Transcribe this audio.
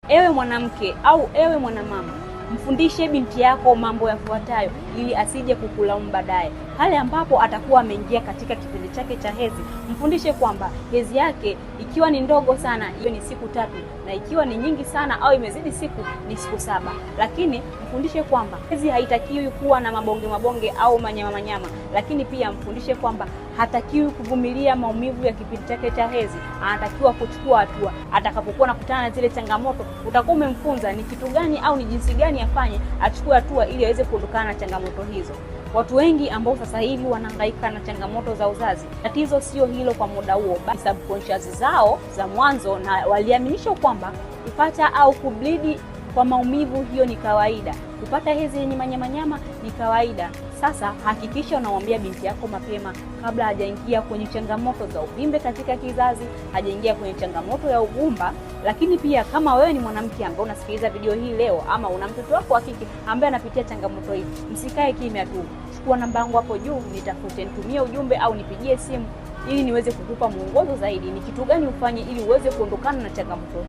Ewe mwanamke au ewe mwanamama, mfundishe binti yako mambo yafuatayo ili asije kukulaumu baadaye. Pale ambapo atakuwa ameingia katika kipindi chake cha hedhi, mfundishe kwamba hedhi yake ikiwa ni ndogo sana hiyo ni siku 3, na ikiwa ni nyingi sana au imezidi siku ni siku 7. Lakini mfundishe kwamba hedhi haitakiwi kuwa na mabonge au manyama, lakini pia mfundishe kwamba hatakiwi kuvumilia maumivu ya kipindi chake cha hedhi, anatakiwa kuchukua hatua. Atakapokuwa nakutana na zile changamoto, utakuwa umemfunza ni kitu gani au ni jinsi gani afanye achukue hatua ili aweze kuondokana na changamoto hizo. Watu wengi ambao sasa hivi wanahangaika na changamoto za uzazi, tatizo sio hilo kwa muda huo, bali subconscious zao za mwanzo, na waliaminisha kwamba kupata au kublidi kwa maumivu hiyo ni kawaida, kupata hedhi yenye manyama ni kawaida. Sasa hakikisha unamwambia binti yako mapema kabla hajaingia kwenye changamoto za uvimbe katika kizazi, hajaingia kwenye changamoto ya ugumba. Lakini pia kama wewe ni mwanamke ambaye unasikiliza video hii leo, ama una mtoto wako wa kike ambaye anapitia changamoto hii, msikae kimya tu. Chukua namba yangu hapo juu, nitafute, nitumie ujumbe au nipigie simu ili niweze kukupa mwongozo zaidi ni kitu gani ufanye ili uweze kuondokana na changamoto.